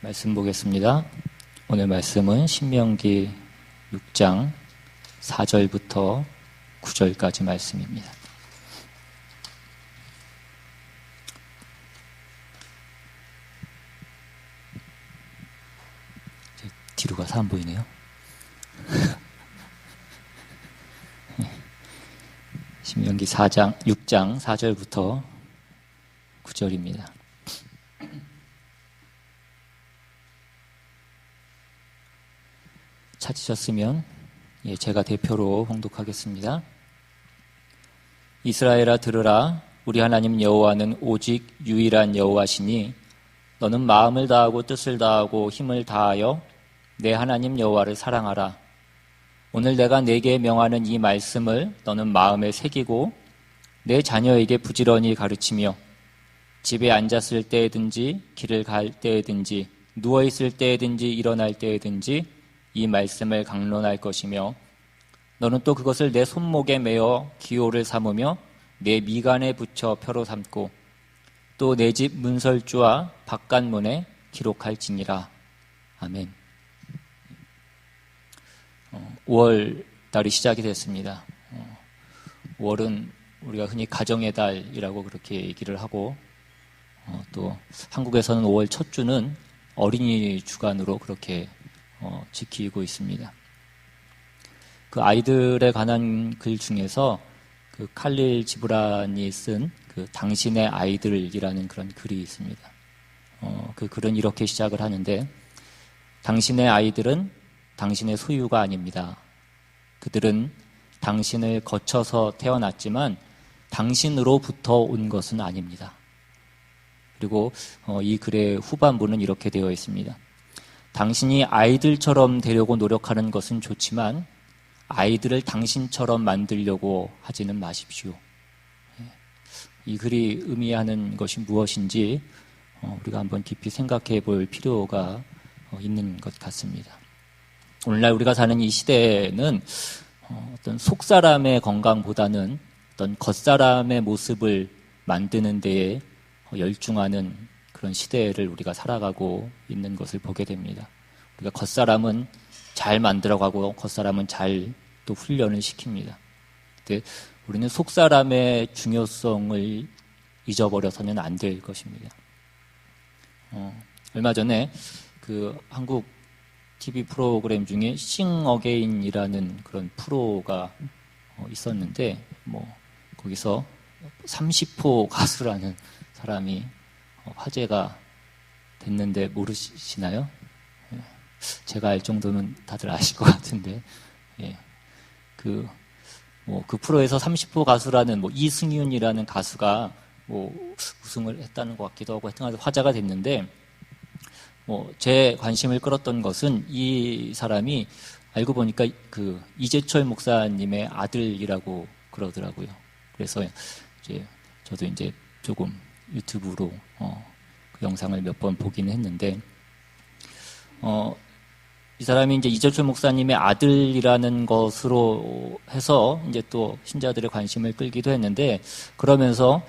말씀 보겠습니다. 오늘 말씀은 신명기 6장 4절부터 9절까지 말씀입니다. 뒤로 가서 안 보이네요. 신명기 6장 4절부터 9절입니다. 찾으셨으면 제가 대표로 봉독하겠습니다. 이스라엘아 들으라. 우리 하나님 여호와는 오직 유일한 여호와시니 너는 마음을 다하고 뜻을 다하고 힘을 다하여 내 하나님 여호와를 사랑하라. 오늘 내가 네게 명하는 이 말씀을 너는 마음에 새기고 내 자녀에게 부지런히 가르치며 집에 앉았을 때든지 길을 갈 때든지 누워있을 때든지 일어날 때든지 이 말씀을 강론할 것이며 너는 또 그것을 내 손목에 매어 기호를 삼으며 내 미간에 붙여 표로 삼고 또 내 집 문설주와 바깥문에 기록할지니라. 아멘. 5월 달이 시작이 됐습니다. 5월은 우리가 흔히 가정의 달이라고 그렇게 얘기를 하고 또 한국에서는 5월 첫 주는 어린이 주간으로 그렇게 지키고 있습니다. 그 아이들에 관한 글 중에서 그 칼릴 지브란이 쓴 그 당신의 아이들이라는 그런 글이 있습니다. 그 글은 이렇게 시작을 하는데 당신의 아이들은 당신의 소유가 아닙니다. 그들은 당신을 거쳐서 태어났지만 당신으로부터 온 것은 아닙니다. 그리고 이 글의 후반부는 이렇게 되어 있습니다. 당신이 아이들처럼 되려고 노력하는 것은 좋지만 아이들을 당신처럼 만들려고 하지는 마십시오. 이 글이 의미하는 것이 무엇인지 우리가 한번 깊이 생각해 볼 필요가 있는 것 같습니다. 오늘날 우리가 사는 이 시대에는 어떤 속사람의 건강보다는 어떤 겉사람의 모습을 만드는 데에 열중하는 그런 시대를 우리가 살아가고 있는 것을 보게 됩니다. 우리가 겉사람은 잘 만들어가고 겉사람은 잘 또 훈련을 시킵니다. 근데 우리는 속사람의 중요성을 잊어버려서는 안 될 것입니다. 얼마 전에 그 한국 TV 프로그램 중에 싱 어게인이라는 그런 프로가 있었는데 거기서 30호 가수라는 사람이 화제가 됐는데 모르시나요? 제가 알 정도면 다들 아실 것 같은데, 그 프로에서 30호 가수라는 이승윤이라는 가수가 우승을 했다는 것 같기도 하고 하여튼 화제가 됐는데, 제 관심을 끌었던 것은 이 사람이 알고 보니까 그 이재철 목사님의 아들이라고 그러더라고요. 그래서 저도 조금 유튜브로 그 영상을 몇 번 보긴 했는데 이 사람이 이재철 목사님의 아들이라는 것으로 해서 또 신자들의 관심을 끌기도 했는데 그러면서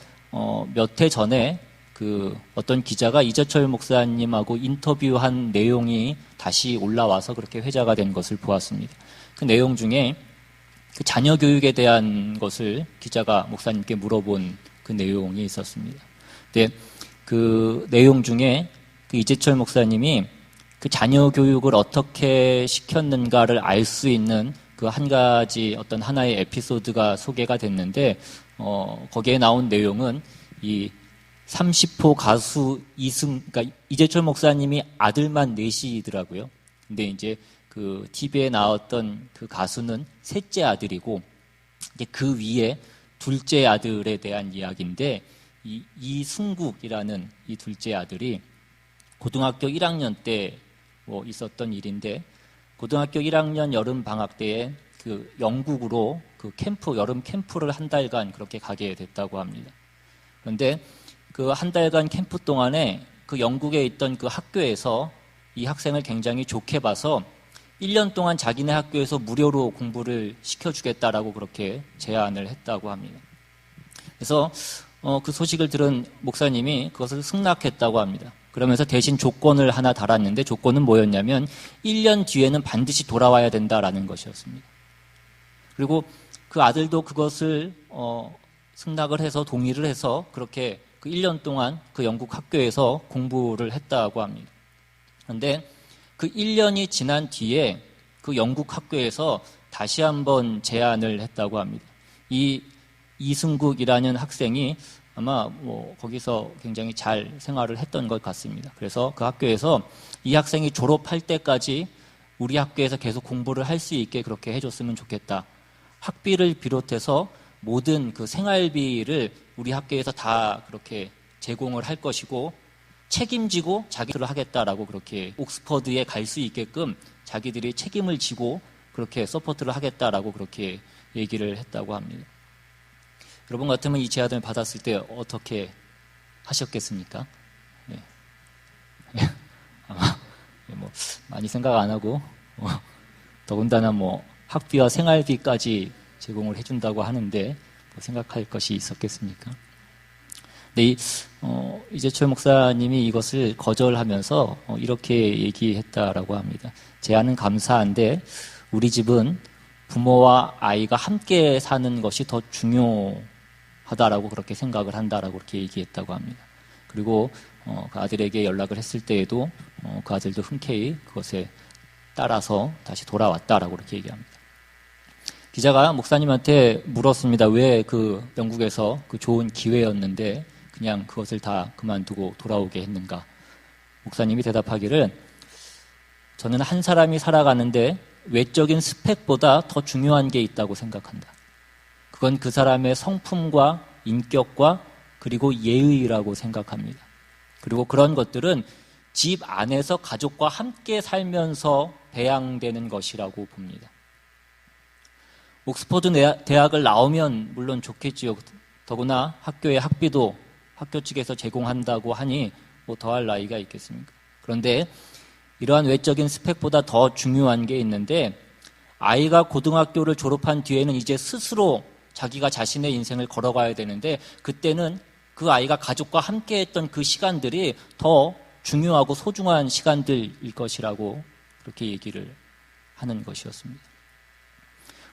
몇 해 전에 그 어떤 기자가 이재철 목사님하고 인터뷰한 내용이 다시 올라와서 그렇게 회자가 된 것을 보았습니다. 그 내용 중에 그 자녀 교육에 대한 것을 기자가 목사님께 물어본 그 내용이 있었습니다. 근데 그 내용 중에 그 이재철 목사님이 그 자녀 교육을 어떻게 시켰는가를 알 수 있는 그 한 가지 어떤 하나의 에피소드가 소개가 됐는데 거기에 나온 내용은 이 30호 가수 그러니까 이재철 목사님이 아들만 넷이더라고요. 근데 그 TV에 나왔던 그 가수는 셋째 아들이고 그 위에 둘째 아들에 대한 이야기인데 이승국이라는 이 둘째 아들이 고등학교 1학년 때 있었던 일인데 고등학교 1학년 여름 방학 때에 그 영국으로 그 여름 캠프를 한 달간 그렇게 가게 됐다고 합니다. 그런데 그 한 달간 캠프 동안에 그 영국에 있던 그 학교에서 이 학생을 굉장히 좋게 봐서 1년 동안 자기네 학교에서 무료로 공부를 시켜주겠다라고 그렇게 제안을 했다고 합니다. 그래서 그 소식을 들은 목사님이 그것을 승낙했다고 합니다. 그러면서 대신 조건을 하나 달았는데 조건은 뭐였냐면 1년 뒤에는 반드시 돌아와야 된다라는 것이었습니다. 그리고 그 아들도 그것을 승낙을 해서 동의를 해서 그렇게 그 1년 동안 그 영국 학교에서 공부를 했다고 합니다. 그런데 그 1년이 지난 뒤에 그 영국 학교에서 다시 한번 제안을 했다고 합니다. 이 이승국이라는 학생이 아마 거기서 굉장히 잘 생활을 했던 것 같습니다. 그래서 그 학교에서 이 학생이 졸업할 때까지 우리 학교에서 계속 공부를 할 수 있게 그렇게 해줬으면 좋겠다. 학비를 비롯해서 모든 그 생활비를 우리 학교에서 다 그렇게 제공을 할 것이고 책임지고 자기들을 하겠다라고 그렇게 옥스퍼드에 갈 수 있게끔 자기들이 책임을 지고 그렇게 서포트를 하겠다라고 그렇게 얘기를 했다고 합니다. 여러분 같으면 이 제안을 받았을 때 어떻게 하셨겠습니까? 네. 아마 많이 생각 안 하고 더군다나 학비와 생활비까지 제공을 해준다고 하는데 생각할 것이 있었겠습니까? 근데 이재철 목사님이 이것을 거절하면서 이렇게 얘기했다라고 합니다. 제안은 감사한데 우리 집은 부모와 아이가 함께 사는 것이 더 중요하다라고 그렇게 생각을 한다라고 그렇게 얘기했다고 합니다. 그리고 그 아들에게 연락을 했을 때에도 그 아들도 흔쾌히 그것에 따라서 다시 돌아왔다라고 그렇게 얘기합니다. 기자가 목사님한테 물었습니다. 왜 그 영국에서 그 좋은 기회였는데 그냥 그것을 다 그만두고 돌아오게 했는가? 목사님이 대답하기를 저는 한 사람이 살아가는데 외적인 스펙보다 더 중요한 게 있다고 생각한다. 그건 그 사람의 성품과 인격과 그리고 예의라고 생각합니다. 그리고 그런 것들은 집 안에서 가족과 함께 살면서 배양되는 것이라고 봅니다. 옥스퍼드 대학을 나오면 물론 좋겠지요. 더구나 학교의 학비도 학교 측에서 제공한다고 하니 더할 나이가 있겠습니까? 그런데 이러한 외적인 스펙보다 더 중요한 게 있는데 아이가 고등학교를 졸업한 뒤에는 이제 스스로 자기가 자신의 인생을 걸어가야 되는데 그때는 그 아이가 가족과 함께 했던 그 시간들이 더 중요하고 소중한 시간들일 것이라고 그렇게 얘기를 하는 것이었습니다.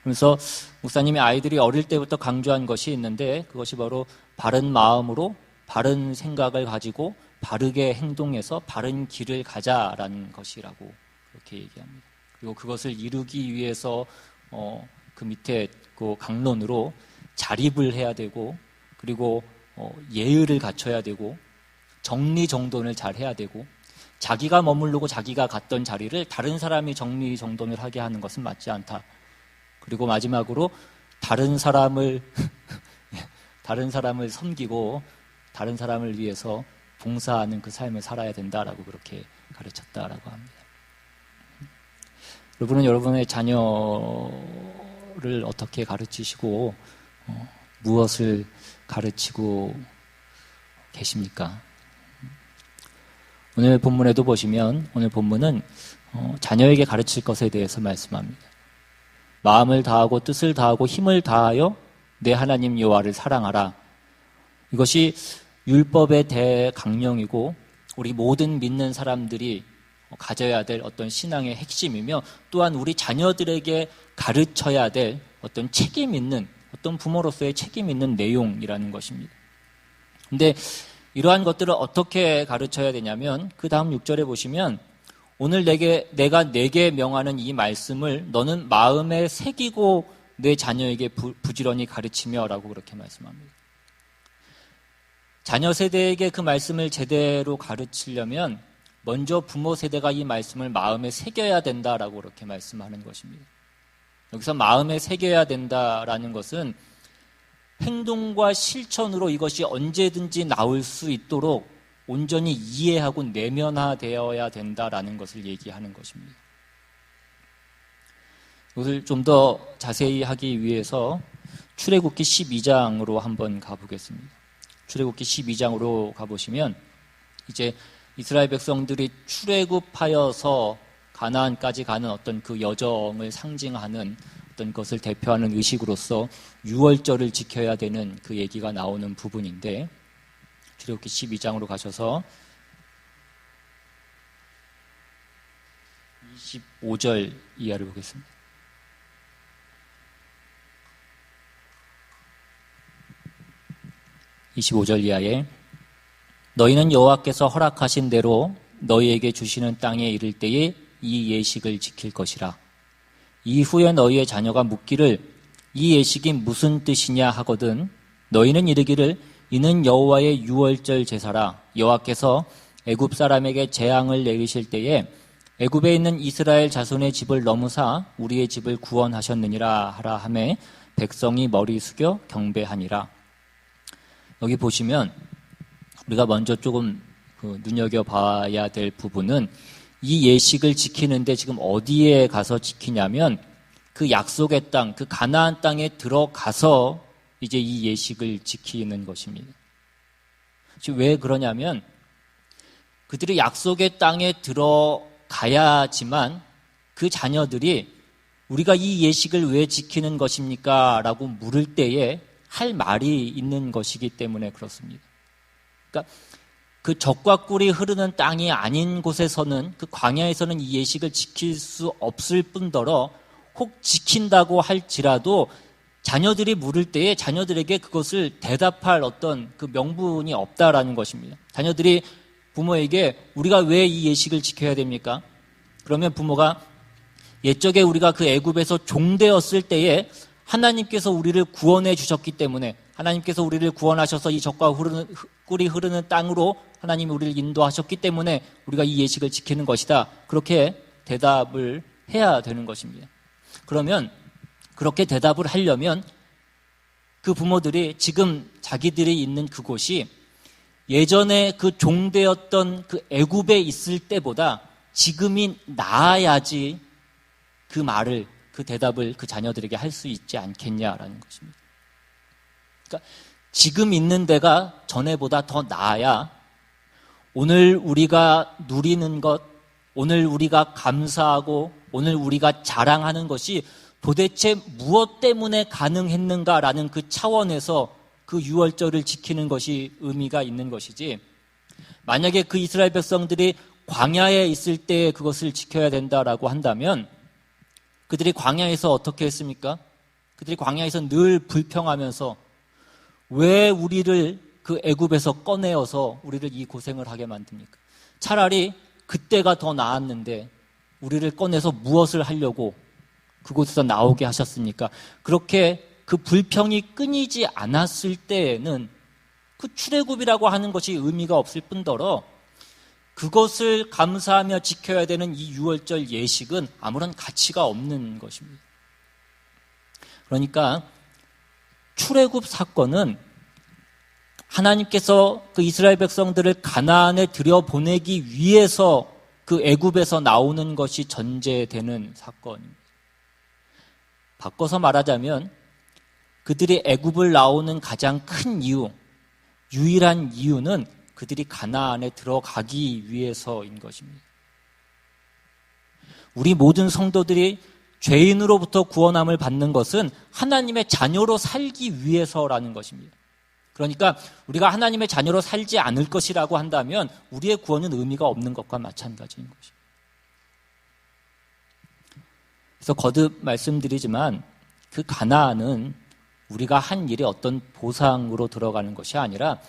그래서 목사님이 아이들이 어릴 때부터 강조한 것이 있는데 그것이 바로 바른 마음으로 바른 생각을 가지고 바르게 행동해서 바른 길을 가자라는 것이라고 그렇게 얘기합니다. 그리고 그것을 이루기 위해서 그 밑에 그 강론으로 자립을 해야 되고 그리고 예의를 갖춰야 되고 정리정돈을 잘 해야 되고 자기가 머무르고 자기가 갔던 자리를 다른 사람이 정리정돈을 하게 하는 것은 맞지 않다. 그리고 마지막으로 다른 사람을 섬기고 다른 사람을 위해서 봉사하는 그 삶을 살아야 된다라고 그렇게 가르쳤다라고 합니다. 여러분은 여러분의 자녀를 어떻게 가르치시고 무엇을 가르치고 계십니까? 오늘 본문에도 보시면 오늘 본문은 자녀에게 가르칠 것에 대해서 말씀합니다. 마음을 다하고 뜻을 다하고 힘을 다하여 내 하나님 여호와를 사랑하라. 이것이 율법의 대강령이고 우리 모든 믿는 사람들이 가져야 될 어떤 신앙의 핵심이며 또한 우리 자녀들에게 가르쳐야 될 어떤 책임 있는 어떤 부모로서의 책임 있는 내용이라는 것입니다. 근데 이러한 것들을 어떻게 가르쳐야 되냐면 그 다음 6절에 보시면 오늘 내가 내게 명하는 이 말씀을 너는 마음에 새기고 내 자녀에게 부지런히 가르치며 라고 그렇게 말씀합니다. 자녀 세대에게 그 말씀을 제대로 가르치려면 먼저 부모 세대가 이 말씀을 마음에 새겨야 된다라고 그렇게 말씀하는 것입니다. 여기서 마음에 새겨야 된다라는 것은 행동과 실천으로 이것이 언제든지 나올 수 있도록 온전히 이해하고 내면화되어야 된다라는 것을 얘기하는 것입니다. 이것을 좀 더 자세히 하기 위해서 출애굽기 12장으로 한번 가보겠습니다. 출애굽기 12장으로 가보시면 이제 이스라엘 백성들이 출애굽하여서 가나안까지 가는 어떤 그 여정을 상징하는 어떤 것을 대표하는 의식으로서 유월절을 지켜야 되는 그 얘기가 나오는 부분인데 출애굽기 12장으로 가셔서 25절 이하를 보겠습니다. (25절) 이하에 너희는 여호와께서 허락하신 대로 너희에게 주시는 땅에 이를 때에 이 예식을 지킬 것이라. 이후에 너희의 자녀가 묻기를 이 예식이 무슨 뜻이냐 하거든 너희는 이르기를 이는 여호와의 유월절 제사라. 여호와께서 애굽 사람에게 재앙을 내리실 때에 애굽에 있는 이스라엘 자손의 집을 넘으사 우리의 집을 구원하셨느니라 하라 하매 백성이 머리 숙여 경배하니라. 여기 보시면 우리가 먼저 조금 눈여겨봐야 될 부분은 이 예식을 지키는데 지금 어디에 가서 지키냐면 그 약속의 땅, 그 가나안 땅에 들어가서 이제 이 예식을 지키는 것입니다. 지금 왜 그러냐면 그들이 약속의 땅에 들어가야지만 그 자녀들이 우리가 이 예식을 왜 지키는 것입니까? 라고 물을 때에 할 말이 있는 것이기 때문에 그렇습니다. 그러니까 그 젖과 꿀이 흐르는 땅이 아닌 곳에서는 그 광야에서는 이 예식을 지킬 수 없을 뿐더러 혹 지킨다고 할지라도 자녀들이 물을 때에 자녀들에게 그것을 대답할 어떤 그 명분이 없다라는 것입니다. 자녀들이 부모에게 우리가 왜 이 예식을 지켜야 됩니까? 그러면 부모가 옛적에 우리가 그 애굽에서 종되었을 때에 하나님께서 우리를 구원해 주셨기 때문에 하나님께서 우리를 구원하셔서 이 젖과 꿀이 흐르는 땅으로 하나님이 우리를 인도하셨기 때문에 우리가 이 예식을 지키는 것이다. 그렇게 대답을 해야 되는 것입니다. 그러면 그렇게 대답을 하려면 그 부모들이 지금 자기들이 있는 그곳이 예전에 그 종되었던 그 애굽에 있을 때보다 지금이 나아야지 그 말을 그 대답을 그 자녀들에게 할 수 있지 않겠냐라는 것입니다. 그러니까 지금 있는 데가 전에보다 더 나아야 오늘 우리가 누리는 것, 오늘 우리가 감사하고 오늘 우리가 자랑하는 것이 도대체 무엇 때문에 가능했는가라는 그 차원에서 그 유월절을 지키는 것이 의미가 있는 것이지, 만약에 그 이스라엘 백성들이 광야에 있을 때 그것을 지켜야 된다라고 한다면 그들이 광야에서 어떻게 했습니까? 그들이 광야에서 늘 불평하면서 왜 우리를 그 애굽에서 꺼내어서 우리를 이 고생을 하게 만듭니까? 차라리 그때가 더 나았는데 우리를 꺼내서 무엇을 하려고 그곳에서 나오게 하셨습니까? 그렇게 그 불평이 끊이지 않았을 때에는 그 출애굽이라고 하는 것이 의미가 없을 뿐더러 그것을 감사하며 지켜야 되는 이 유월절 예식은 아무런 가치가 없는 것입니다. 그러니까 출애굽 사건은 하나님께서 그 이스라엘 백성들을 가나안에 들여보내기 위해서 그 애굽에서 나오는 것이 전제되는 사건입니다. 바꿔서 말하자면 그들이 애굽을 나오는 가장 큰 이유, 유일한 이유는 그들이 가나안에 들어가기 위해서인 것입니다. 우리 모든 성도들이 죄인으로부터 구원함을 받는 것은 하나님의 자녀로 살기 위해서라는 것입니다. 그러니까 우리가 하나님의 자녀로 살지 않을 것이라고 한다면 우리의 구원은 의미가 없는 것과 마찬가지인 것입니다. 그래서 거듭 말씀드리지만 그 가나안은 우리가 한 일의 어떤 보상으로 들어가는 것이 아니라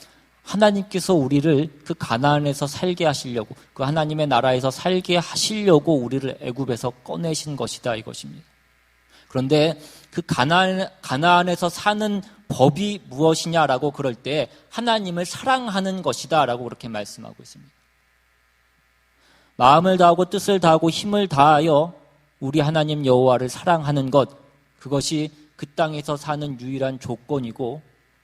하나님께서 우리를 그 가나안에서 살게 하시려고, 그 하나님의 나라에서 살게 하시려고 우리를 애굽에서 꺼내신 것이다, 이것입니다. 그런데 그 가나안에서 사는 법이 무엇이냐라고 그럴 때 하나님을 사랑하는 것이다라고 그렇게 말씀하고 있습니다. 마음을 다하고 뜻을 다하고 힘을 다하여 우리 하나님 여호와를 사랑하는 것, 그것이 그 땅에서 사는 유일한 조건이고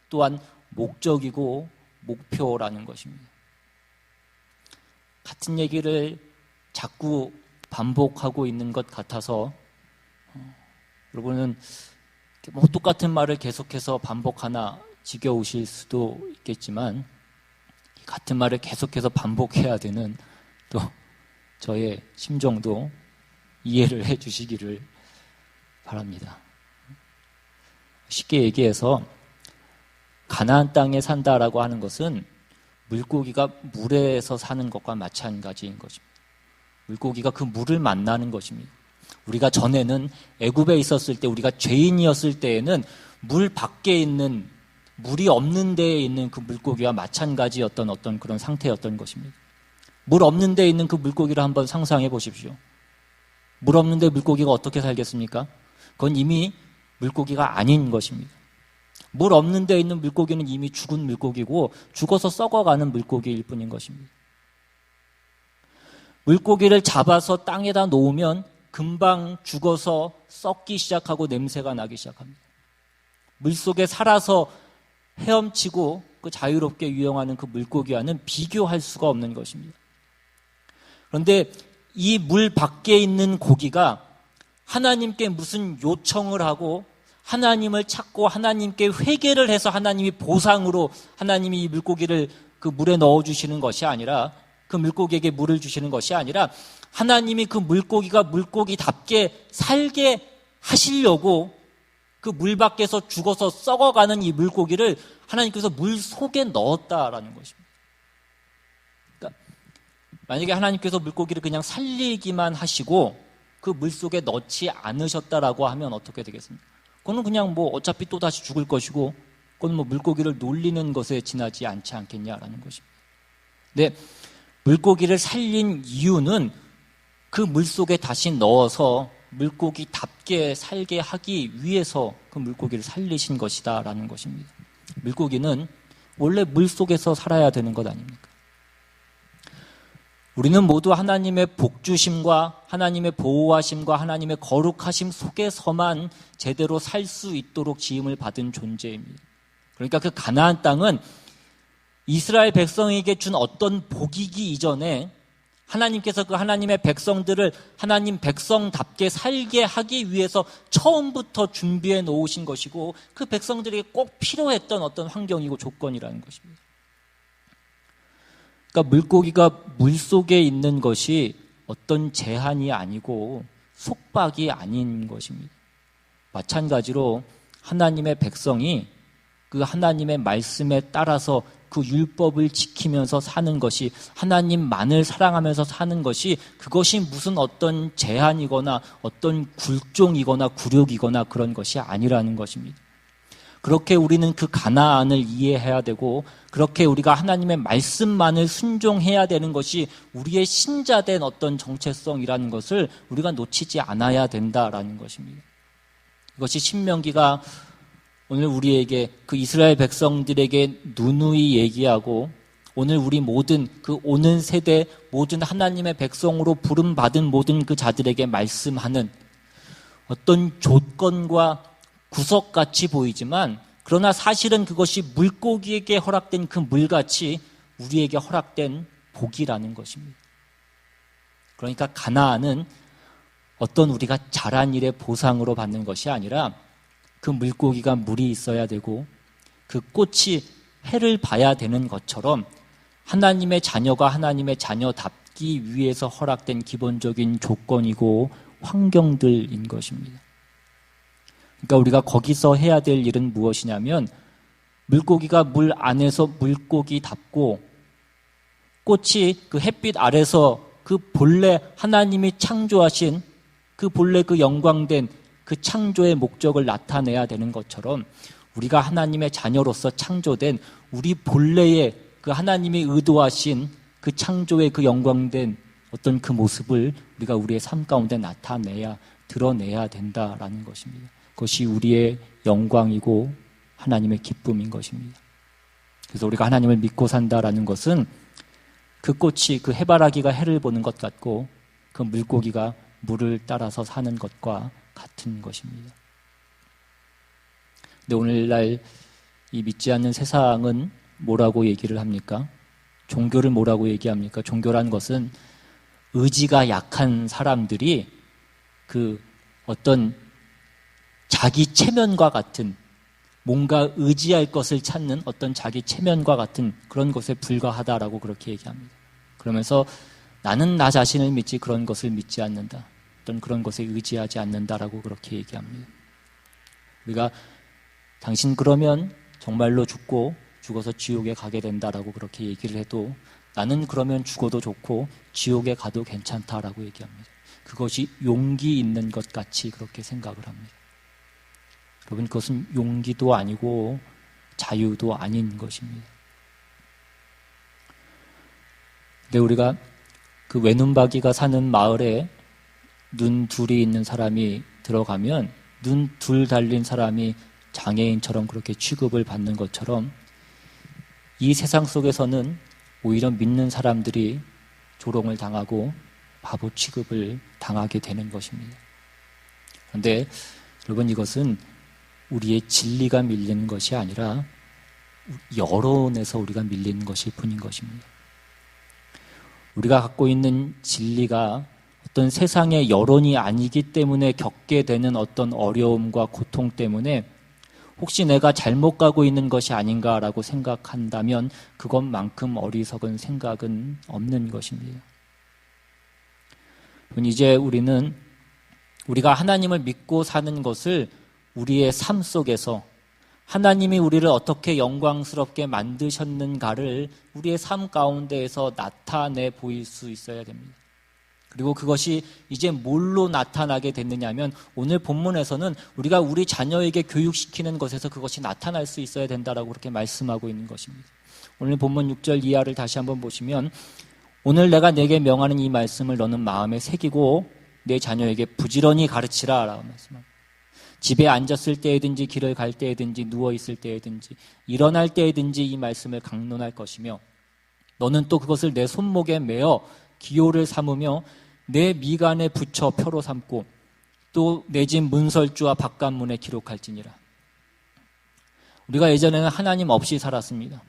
또한 목적이고 목표라는 것입니다. 같은 얘기를 자꾸 반복하고 있는 것 같아서 여러분은 뭐 똑같은 말을 계속해서 반복하나 지겨우실 수도 있겠지만 같은 말을 계속해서 반복해야 되는 또 저의 심정도 이해를 해 주시기를 바랍니다. 쉽게 얘기해서 가나안 땅에 산다라고 하는 것은 물고기가 물에서 사는 것과 마찬가지인 것입니다. 물고기가 그 물을 만나는 것입니다. 우리가 전에는 애굽에 있었을 때, 우리가 죄인이었을 때에는 물 밖에 있는, 물이 없는 데에 있는 그 물고기와 마찬가지였던 어떤 그런 상태였던 것입니다. 물 없는 데에 있는 그 물고기를 한번 상상해 보십시오. 물 없는 데 물고기가 어떻게 살겠습니까? 그건 이미 물고기가 아닌 것입니다. 물 없는 데 있는 물고기는 이미 죽은 물고기고 죽어서 썩어가는 물고기일 뿐인 것입니다. 물고기를 잡아서 땅에다 놓으면 금방 죽어서 썩기 시작하고 냄새가 나기 시작합니다. 물속에 살아서 헤엄치고 그 자유롭게 유영하는 그 물고기와는 비교할 수가 없는 것입니다. 그런데 이 물 밖에 있는 고기가 하나님께 무슨 요청을 하고 하나님을 찾고 하나님께 회개를 해서 하나님이 보상으로 하나님이 이 물고기를 그 물에 넣어주시는 것이 아니라, 그 물고기에게 물을 주시는 것이 아니라 하나님이 그 물고기가 물고기답게 살게 하시려고 그 물 밖에서 죽어서 썩어가는 이 물고기를 하나님께서 물 속에 넣었다라는 것입니다. 그러니까 만약에 하나님께서 물고기를 그냥 살리기만 하시고 그 물 속에 넣지 않으셨다라고 하면 어떻게 되겠습니까? 그거는 그냥 뭐 어차피 또 다시 죽을 것이고, 그건 뭐 물고기를 놀리는 것에 지나지 않지 않겠냐라는 것입니다. 근데 물고기를 살린 이유는 그 물 속에 다시 넣어서 물고기답게 살게 하기 위해서 그 물고기를 살리신 것이다라는 것입니다. 물고기는 원래 물 속에서 살아야 되는 것 아닙니까? 우리는 모두 하나님의 복주심과 하나님의 보호하심과 하나님의 거룩하심 속에서만 제대로 살 수 있도록 지음을 받은 존재입니다. 그러니까 그 가나안 땅은 이스라엘 백성에게 준 어떤 복이기 이전에 하나님께서 그 하나님의 백성들을 하나님 백성답게 살게 하기 위해서 처음부터 준비해 놓으신 것이고, 그 백성들에게 꼭 필요했던 어떤 환경이고 조건이라는 것입니다. 그러니까 물고기가 물속에 있는 것이 어떤 제한이 아니고 속박이 아닌 것입니다. 마찬가지로 하나님의 백성이 그 하나님의 말씀에 따라서 그 율법을 지키면서 사는 것이, 하나님만을 사랑하면서 사는 것이, 그것이 무슨 어떤 제한이거나 어떤 굴종이거나 굴욕이거나 그런 것이 아니라는 것입니다. 그렇게 우리는 그 가나안을 이해해야 되고, 그렇게 우리가 하나님의 말씀만을 순종해야 되는 것이 우리의 신자된 어떤 정체성이라는 것을 우리가 놓치지 않아야 된다라는 것입니다. 이것이 신명기가 오늘 우리에게, 그 이스라엘 백성들에게 누누이 얘기하고, 오늘 우리 모든 그 오는 세대 모든 하나님의 백성으로 부름받은 모든 그 자들에게 말씀하는 어떤 조건과 구석같이 보이지만, 그러나 사실은 그것이 물고기에게 허락된 그 물같이 우리에게 허락된 복이라는 것입니다. 그러니까 가나안은 어떤 우리가 잘한 일의 보상으로 받는 것이 아니라, 그 물고기가 물이 있어야 되고 그 꽃이 해를 봐야 되는 것처럼 하나님의 자녀가 하나님의 자녀답기 위해서 허락된 기본적인 조건이고 환경들인 것입니다. 그러니까 우리가 거기서 해야 될 일은 무엇이냐면, 물고기가 물 안에서 물고기답고 꽃이 그 햇빛 아래서 그 본래 하나님이 창조하신 그 본래 그 영광된 그 창조의 목적을 나타내야 되는 것처럼, 우리가 하나님의 자녀로서 창조된 우리 본래의 그 하나님이 의도하신 그 창조의 그 영광된 어떤 그 모습을 우리가 우리의 삶 가운데 나타내야, 드러내야 된다라는 것입니다. 그것이 우리의 영광이고 하나님의 기쁨인 것입니다. 그래서 우리가 하나님을 믿고 산다라는 것은 그 꽃이, 그 해바라기가 해를 보는 것 같고 그 물고기가 물을 따라서 사는 것과 같은 것입니다. 근데 오늘날 이 믿지 않는 세상은 뭐라고 얘기를 합니까? 종교를 뭐라고 얘기합니까? 종교란 것은 의지가 약한 사람들이 그 어떤 자기 체면과 같은, 뭔가 의지할 것을 찾는 어떤 자기 체면과 같은 그런 것에 불과하다라고 그렇게 얘기합니다. 그러면서 나는 나 자신을 믿지 그런 것을 믿지 않는다, 어떤 그런 것에 의지하지 않는다라고 그렇게 얘기합니다. 우리가 당신 그러면 정말로 죽고 죽어서 지옥에 가게 된다라고 그렇게 얘기를 해도 나는 그러면 죽어도 좋고 지옥에 가도 괜찮다라고 얘기합니다. 그것이 용기 있는 것 같이 그렇게 생각을 합니다. 여러분, 그것은 용기도 아니고 자유도 아닌 것입니다. 근데 우리가 그 외눈박이가 사는 마을에 눈 둘이 있는 사람이 들어가면 눈 둘 달린 사람이 장애인처럼 그렇게 취급을 받는 것처럼 이 세상 속에서는 오히려 믿는 사람들이 조롱을 당하고 바보 취급을 당하게 되는 것입니다. 그런데 여러분, 이것은 우리의 진리가 밀리는 것이 아니라 여론에서 우리가 밀리는 것일 뿐인 것입니다. 우리가 갖고 있는 진리가 어떤 세상의 여론이 아니기 때문에 겪게 되는 어떤 어려움과 고통 때문에 혹시 내가 잘못 가고 있는 것이 아닌가라고 생각한다면 그것만큼 어리석은 생각은 없는 것입니다. 이제 우리가 하나님을 믿고 사는 것을 우리의 삶 속에서 하나님이 우리를 어떻게 영광스럽게 만드셨는가를 우리의 삶 가운데에서 나타내 보일 수 있어야 됩니다. 그리고 그것이 이제 뭘로 나타나게 됐느냐 하면 오늘 본문에서는 우리가 우리 자녀에게 교육시키는 것에서 그것이 나타날 수 있어야 된다라고 그렇게 말씀하고 있는 것입니다. 오늘 본문 6절 이하를 다시 한번 보시면 오늘 내가 내게 명하는 이 말씀을 너는 마음에 새기고 내 자녀에게 부지런히 가르치라 라고 말씀합니다. 집에 앉았을 때에든지 길을 갈 때에든지 누워있을 때에든지 일어날 때에든지 이 말씀을 강론할 것이며 너는 또 그것을 내 손목에 매어 기호를 삼으며 내 미간에 붙여 표로 삼고 또 내 집 문설주와 바깥문에 기록할지니라. 우리가 예전에는 하나님 없이 살았습니다.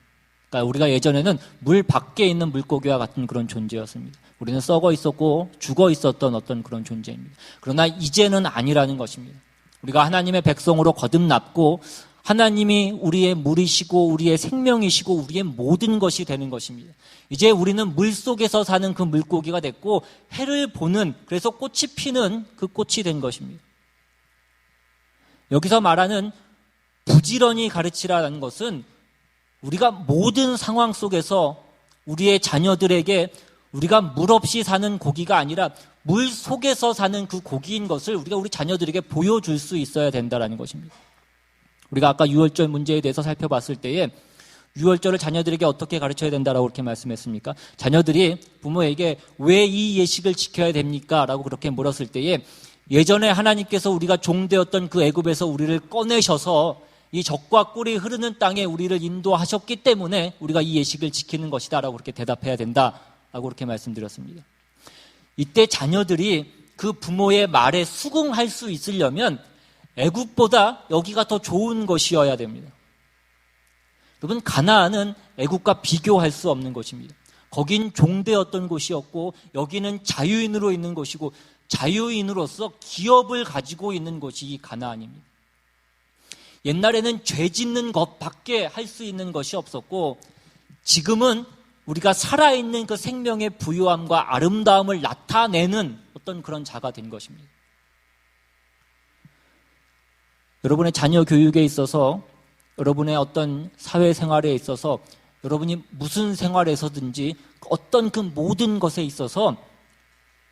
그러니까 우리가 예전에는 물 밖에 있는 물고기와 같은 그런 존재였습니다. 우리는 썩어 있었고 죽어 있었던 어떤 그런 존재입니다. 그러나 이제는 아니라는 것입니다. 우리가 하나님의 백성으로 거듭났고 하나님이 우리의 물이시고 우리의 생명이시고 우리의 모든 것이 되는 것입니다. 이제 우리는 물속에서 사는 그 물고기가 됐고 해를 보는, 그래서 꽃이 피는 그 꽃이 된 것입니다. 여기서 말하는 부지런히 가르치라는 것은 우리가 모든 상황 속에서 우리의 자녀들에게 우리가 물 없이 사는 고기가 아니라 물 속에서 사는 그 고기인 것을 우리가 우리 자녀들에게 보여줄 수 있어야 된다는 것입니다. 우리가 아까 유월절 문제에 대해서 살펴봤을 때에 유월절을 자녀들에게 어떻게 가르쳐야 된다라고 그렇게 말씀했습니까? 자녀들이 부모에게 왜 이 예식을 지켜야 됩니까? 라고 그렇게 물었을 때에 예전에 하나님께서 우리가 종되었던 그 애굽에서 우리를 꺼내셔서 이 적과 꿀이 흐르는 땅에 우리를 인도하셨기 때문에 우리가 이 예식을 지키는 것이다 라고 그렇게 대답해야 된다라고 그렇게 말씀드렸습니다. 이때 자녀들이 그 부모의 말에 수긍할 수 있으려면 애굽보다 여기가 더 좋은 것이어야 됩니다. 여러분, 가나안은 애굽과 비교할 수 없는 것입니다. 거긴 종되었던 곳이었고 여기는 자유인으로 있는 곳이고 자유인으로서 기업을 가지고 있는 곳이 이 가나안입니다. 옛날에는 죄 짓는 것밖에 할 수 있는 것이 없었고 지금은 우리가 살아있는 그 생명의 부유함과 아름다움을 나타내는 어떤 그런 자가 된 것입니다. 여러분의 자녀 교육에 있어서, 여러분의 어떤 사회생활에 있어서, 여러분이 무슨 생활에서든지 어떤 그 모든 것에 있어서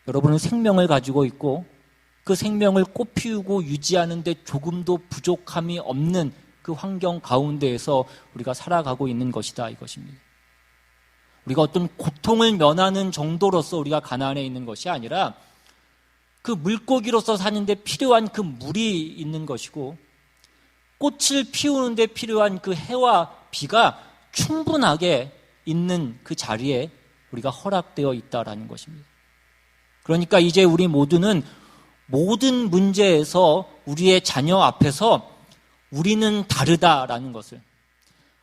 여러분은 생명을 가지고 있고 그 생명을 꽃피우고 유지하는 데 조금도 부족함이 없는 그 환경 가운데에서 우리가 살아가고 있는 것이다 이것입니다. 우리가 어떤 고통을 면하는 정도로서 우리가 가나안에 있는 것이 아니라 그 물고기로서 사는데 필요한 그 물이 있는 것이고 꽃을 피우는 데 필요한 그 해와 비가 충분하게 있는 그 자리에 우리가 허락되어 있다라는 것입니다. 그러니까 이제 우리 모두는 모든 문제에서 우리의 자녀 앞에서 우리는 다르다라는 것을,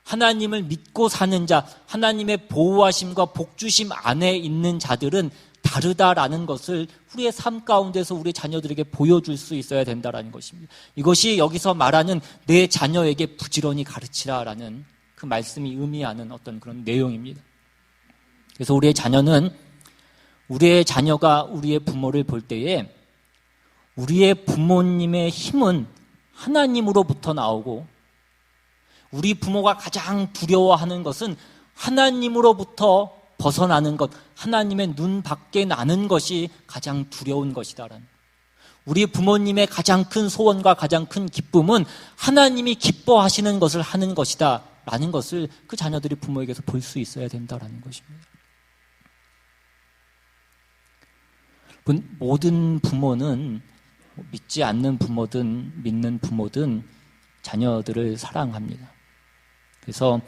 하나님을 믿고 사는 자, 하나님의 보호하심과 복주심 안에 있는 자들은 다르다라는 것을 우리의 삶 가운데서 우리 자녀들에게 보여줄 수 있어야 된다라는 것입니다. 이것이 여기서 말하는 내 자녀에게 부지런히 가르치라라는 그 말씀이 의미하는 어떤 그런 내용입니다. 그래서 우리의 자녀가 우리의 부모를 볼 때에 우리의 부모님의 힘은 하나님으로부터 나오고 우리 부모가 가장 두려워하는 것은 하나님으로부터 벗어나는 것, 하나님의 눈 밖에 나는 것이 가장 두려운 것이다라는. 우리 부모님의 가장 큰 소원과 가장 큰 기쁨은 하나님이 기뻐하시는 것을 하는 것이다 라는 것을 그 자녀들이 부모에게서 볼 수 있어야 된다라는 것입니다. 모든 부모는 믿지 않는 부모든 믿는 부모든 자녀들을 사랑합니다. 그래서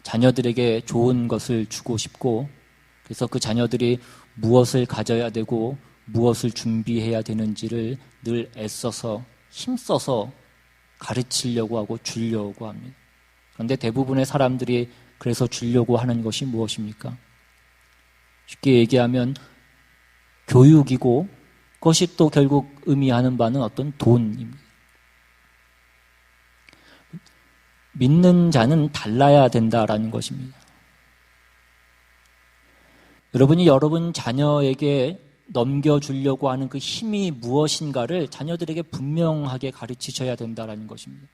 자녀들에게 좋은 것을 주고 싶고, 그래서 그 자녀들이 무엇을 가져야 되고 무엇을 준비해야 되는지를 늘 애써서 힘써서 가르치려고 하고 주려고 합니다. 그런데 대부분의 사람들이 그래서 주려고 하는 것이 무엇입니까? 쉽게 얘기하면 교육이고, 그것이 또 결국 의미하는 바는 어떤 돈입니다. 믿는 자는 달라야 된다라는 것입니다. 여러분이 여러분 자녀에게 넘겨주려고 하는 그 힘이 무엇인가를 자녀들에게 분명하게 가르치셔야 된다라는 것입니다.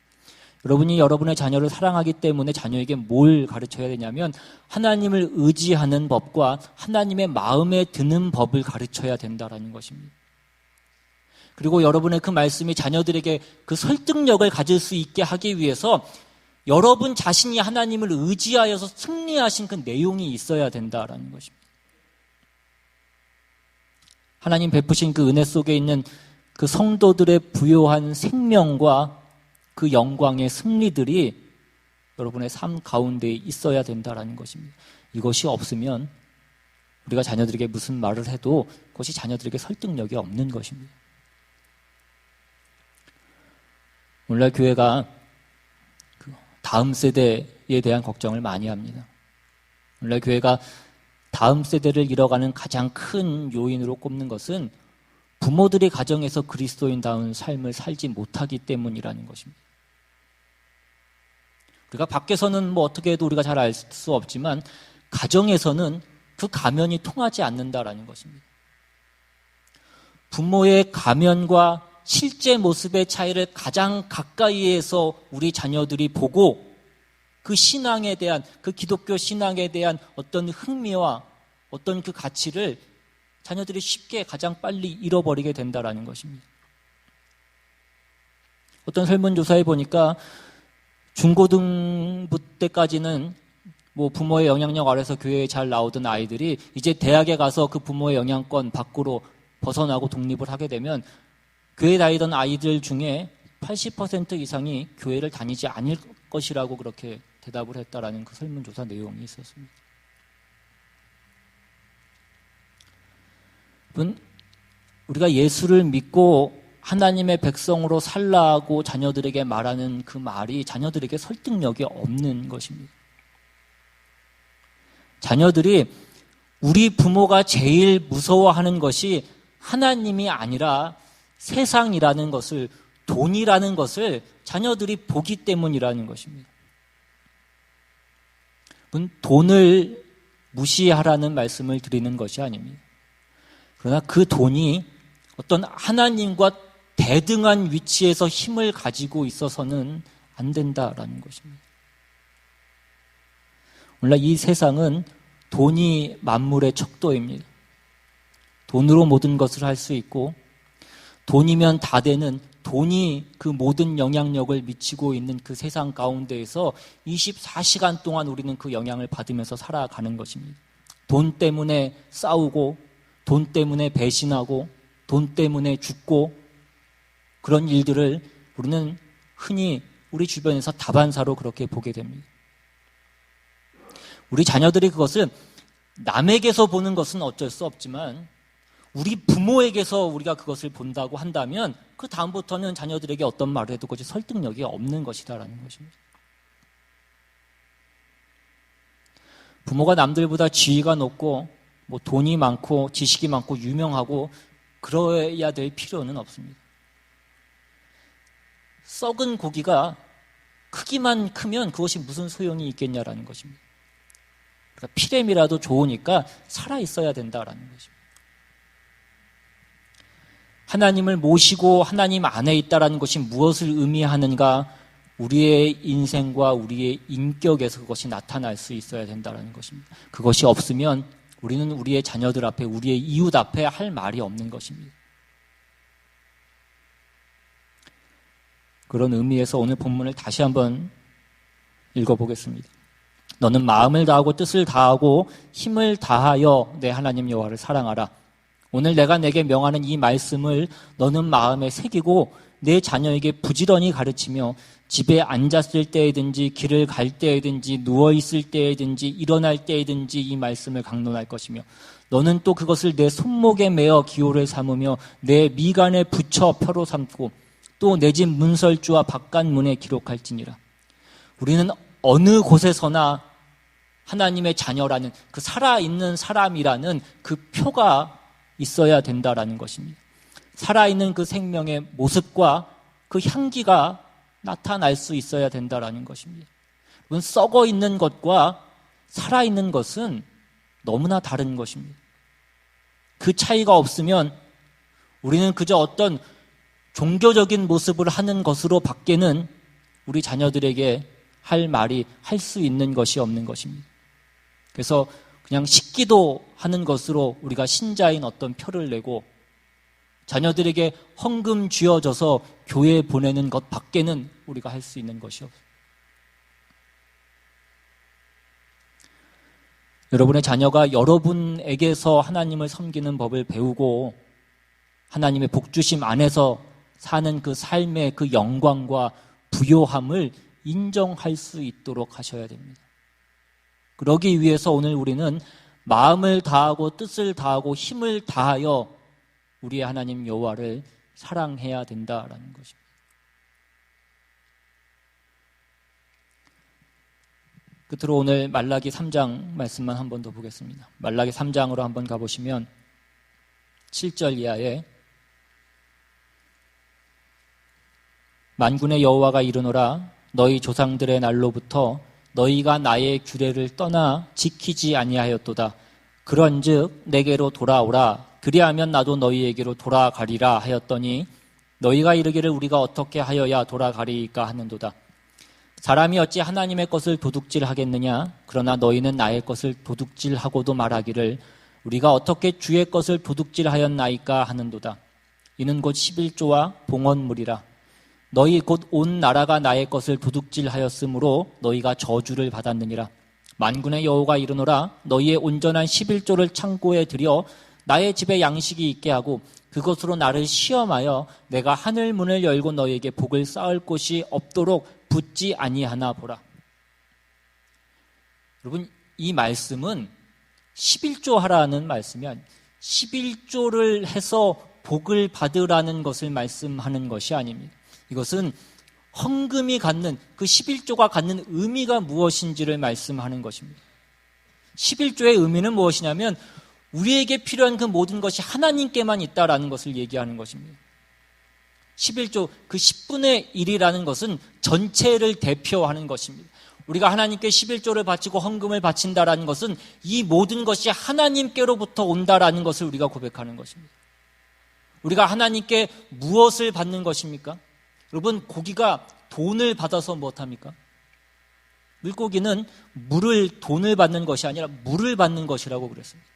여러분이 여러분의 자녀를 사랑하기 때문에 자녀에게 뭘 가르쳐야 되냐면 하나님을 의지하는 법과 하나님의 마음에 드는 법을 가르쳐야 된다라는 것입니다. 그리고 여러분의 그 말씀이 자녀들에게 그 설득력을 가질 수 있게 하기 위해서 여러분 자신이 하나님을 의지하여서 승리하신 그 내용이 있어야 된다라는 것입니다. 하나님 베푸신 그 은혜 속에 있는 그 성도들의 부요한 생명과 그 영광의 승리들이 여러분의 삶 가운데 있어야 된다라는 것입니다. 이것이 없으면 우리가 자녀들에게 무슨 말을 해도 그것이 자녀들에게 설득력이 없는 것입니다. 오늘날 교회가 다음 세대에 대한 걱정을 많이 합니다. 오늘날 교회가 다음 세대를 잃어가는 가장 큰 요인으로 꼽는 것은 부모들이 가정에서 그리스도인다운 삶을 살지 못하기 때문이라는 것입니다. 우리가 밖에서는 뭐 어떻게 해도 우리가 잘 알 수 없지만 가정에서는 그 가면이 통하지 않는다라는 것입니다. 부모의 가면과 실제 모습의 차이를 가장 가까이에서 우리 자녀들이 보고 그 신앙에 대한, 그 기독교 신앙에 대한 어떤 흥미와 어떤 그 가치를 자녀들이 쉽게 가장 빨리 잃어버리게 된다라는 것입니다. 어떤 설문조사에 보니까 중고등부 때까지는 뭐 부모의 영향력 아래서 교회에 잘 나오던 아이들이 이제 대학에 가서 그 부모의 영향권 밖으로 벗어나고 독립을 하게 되면 교회 다니던 아이들 중에 80% 이상이 교회를 다니지 않을 것이라고 그렇게 대답을 했다라는 그 설문조사 내용이 있었습니다. 우리가 예수를 믿고 하나님의 백성으로 살라고 자녀들에게 말하는 그 말이 자녀들에게 설득력이 없는 것입니다. 자녀들이 우리 부모가 제일 무서워하는 것이 하나님이 아니라 세상이라는 것을, 돈이라는 것을 자녀들이 보기 때문이라는 것입니다. 돈을 무시하라는 말씀을 드리는 것이 아닙니다. 그러나 그 돈이 어떤 하나님과 대등한 위치에서 힘을 가지고 있어서는 안 된다라는 것입니다. 오늘날 이 세상은 돈이 만물의 척도입니다. 돈으로 모든 것을 할 수 있고 돈이면 다 되는, 돈이 그 모든 영향력을 미치고 있는 그 세상 가운데에서 24시간 동안 우리는 그 영향을 받으면서 살아가는 것입니다. 돈 때문에 싸우고, 돈 때문에 배신하고, 돈 때문에 죽고, 그런 일들을 우리는 흔히 우리 주변에서 다반사로 그렇게 보게 됩니다. 우리 자녀들이 그것을 남에게서 보는 것은 어쩔 수 없지만 우리 부모에게서 우리가 그것을 본다고 한다면 그 다음부터는 자녀들에게 어떤 말을 해도 그것이 설득력이 없는 것이다라는 것입니다. 부모가 남들보다 지위가 높고 뭐 돈이 많고 지식이 많고 유명하고 그러해야 될 필요는 없습니다. 썩은 고기가 크기만 크면 그것이 무슨 소용이 있겠냐라는 것입니다. 그러니까 피렘이라도 좋으니까 살아있어야 된다라는 것입니다. 하나님을 모시고 하나님 안에 있다라는 것이 무엇을 의미하는가, 우리의 인생과 우리의 인격에서 그것이 나타날 수 있어야 된다는 것입니다. 그것이 없으면 우리는 우리의 자녀들 앞에, 우리의 이웃 앞에 할 말이 없는 것입니다. 그런 의미에서 오늘 본문을 다시 한번 읽어보겠습니다. 너는 마음을 다하고 뜻을 다하고 힘을 다하여 내 하나님 여호와를 사랑하라. 오늘 내가 내게 명하는 이 말씀을 너는 마음에 새기고 내 자녀에게 부지런히 가르치며 집에 앉았을 때이든지 길을 갈 때이든지 누워있을 때이든지 일어날 때이든지 이 말씀을 강론할 것이며 너는 또 그것을 내 손목에 매어 기호를 삼으며 내 미간에 붙여 표로 삼고 또 내 집 문설주와 바깥문에 기록할지니라. 우리는 어느 곳에서나 하나님의 자녀라는 그 살아있는 사람이라는 그 표가 있어야 된다라는 것입니다. 살아있는 그 생명의 모습과 그 향기가 나타날 수 있어야 된다라는 것입니다. 여러분, 썩어 있는 것과 살아있는 것은 너무나 다른 것입니다. 그 차이가 없으면 우리는 그저 어떤 종교적인 모습을 하는 것으로 밖에는 우리 자녀들에게 할 말이 할 수 있는 것이 없는 것입니다. 그래서 그냥 식기도 하는 것으로 우리가 신자인 어떤 표를 내고 자녀들에게 헌금 쥐어줘서 교회에 보내는 것 밖에는 우리가 할 수 있는 것이 없어요. 여러분의 자녀가 여러분에게서 하나님을 섬기는 법을 배우고 하나님의 복주심 안에서 사는 그 삶의 그 영광과 부요함을 인정할 수 있도록 하셔야 됩니다. 그러기 위해서 오늘 우리는 마음을 다하고 뜻을 다하고 힘을 다하여 우리의 하나님 여호와를 사랑해야 된다라는 것입니다. 끝으로 오늘 말라기 3장 말씀만 한 번 더 보겠습니다. 말라기 3장으로 한번 가보시면 7절 이하에 만군의 여호와가 이르노라 너희 조상들의 날로부터 너희가 나의 규례를 떠나 지키지 아니하였도다. 그런즉 내게로 돌아오라. 그리하면 나도 너희에게로 돌아가리라 하였더니 너희가 이르기를 우리가 어떻게 하여야 돌아가리이까 하는도다. 사람이 어찌 하나님의 것을 도둑질하겠느냐? 그러나 너희는 나의 것을 도둑질하고도 말하기를 우리가 어떻게 주의 것을 도둑질하였나이까 하는도다. 이는 곧 11조와 봉헌물이라. 너희 곧 온 나라가 나의 것을 도둑질하였으므로 너희가 저주를 받았느니라. 만군의 여호와가 이르노라 너희의 온전한 11조를 창고에 들여 나의 집에 양식이 있게 하고 그것으로 나를 시험하여 내가 하늘 문을 열고 너희에게 복을 쌓을 곳이 없도록 붙지 아니하나 보라. 여러분, 이 말씀은 11조 하라는 말씀이 아니에요. 11조를 해서 복을 받으라는 것을 말씀하는 것이 아닙니다. 이것은 헌금이 갖는 그 11조가 갖는 의미가 무엇인지를 말씀하는 것입니다. 11조의 의미는 무엇이냐면 우리에게 필요한 그 모든 것이 하나님께만 있다라는 것을 얘기하는 것입니다. 11조 그 10분의 1이라는 것은 전체를 대표하는 것입니다. 우리가 하나님께 11조를 바치고 헌금을 바친다라는 것은 이 모든 것이 하나님께로부터 온다라는 것을 우리가 고백하는 것입니다. 우리가 하나님께 무엇을 받는 것입니까? 여러분, 고기가 돈을 받아서 무엇합니까? 물고기는 돈을 받는 것이 아니라 물을 받는 것이라고 그랬습니다.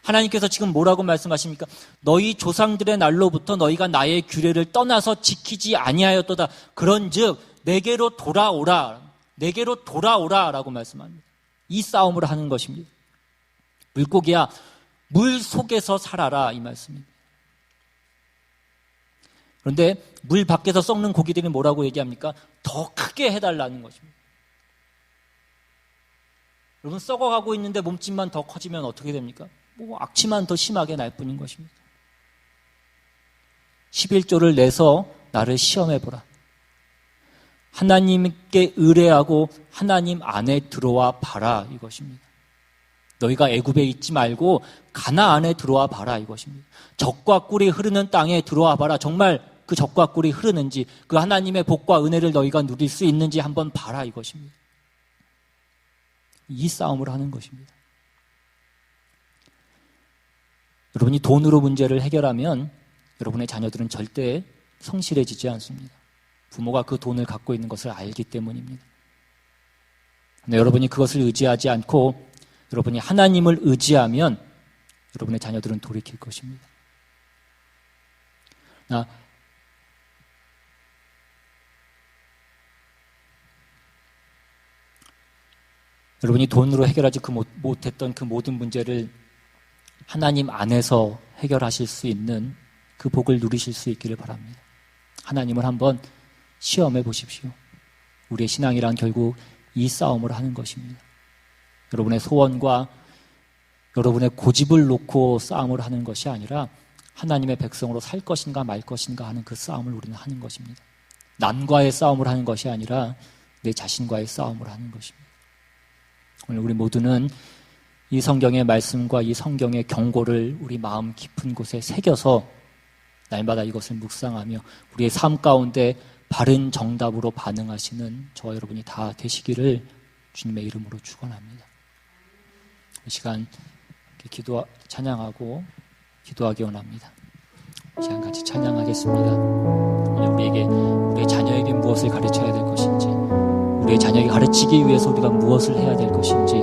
하나님께서 지금 뭐라고 말씀하십니까? 너희 조상들의 날로부터 너희가 나의 규례를 떠나서 지키지 아니하였도다. 그런즉 내게로 돌아오라. 내게로 돌아오라라고 말씀합니다. 이 싸움을 하는 것입니다. 물고기야, 물 속에서 살아라 이 말씀입니다. 그런데 물 밖에서 썩는 고기들이 뭐라고 얘기합니까? 더 크게 해달라는 것입니다. 여러분, 썩어가고 있는데 몸집만 더 커지면 어떻게 됩니까? 악취만 더 심하게 날 뿐인 것입니다. 11조를 내서 나를 시험해보라. 하나님께 의뢰하고 하나님 안에 들어와 봐라 이것입니다. 너희가 애굽에 있지 말고 가나안에 들어와 봐라 이것입니다. 젖과 꿀이 흐르는 땅에 들어와 봐라. 정말 그 젖과 꿀이 흐르는지 그 하나님의 복과 은혜를 너희가 누릴 수 있는지 한번 봐라 이것입니다. 이 싸움을 하는 것입니다. 여러분이 돈으로 문제를 해결하면 여러분의 자녀들은 절대 성실해지지 않습니다. 부모가 그 돈을 갖고 있는 것을 알기 때문입니다. 근데 여러분이 그것을 의지하지 않고 여러분이 하나님을 의지하면 여러분의 자녀들은 돌이킬 것입니다. 여러분이 돈으로 해결하지 못했던 그 모든 문제를 하나님 안에서 해결하실 수 있는 그 복을 누리실 수 있기를 바랍니다. 하나님을 한번 시험해 보십시오. 우리의 신앙이란 결국 이 싸움을 하는 것입니다. 여러분의 소원과 여러분의 고집을 놓고 싸움을 하는 것이 아니라 하나님의 백성으로 살 것인가 말 것인가 하는 그 싸움을 우리는 하는 것입니다. 남과의 싸움을 하는 것이 아니라 내 자신과의 싸움을 하는 것입니다. 오늘 우리 모두는 이 성경의 말씀과 이 성경의 경고를 우리 마음 깊은 곳에 새겨서 날마다 이것을 묵상하며 우리의 삶 가운데 바른 정답으로 반응하시는 저와 여러분이 다 되시기를 주님의 이름으로 축원합니다. 이 시간 찬양하고 기도하기 원합니다. 이 시간 같이 찬양하겠습니다. 우리의 자녀에게 무엇을 가르쳐야 될 것인지, 우리의 자녀에게 가르치기 위해서 우리가 무엇을 해야 될 것인지,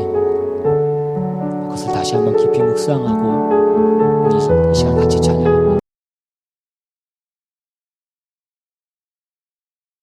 그것을 다시 한번 깊이 묵상하고 우리 이 시간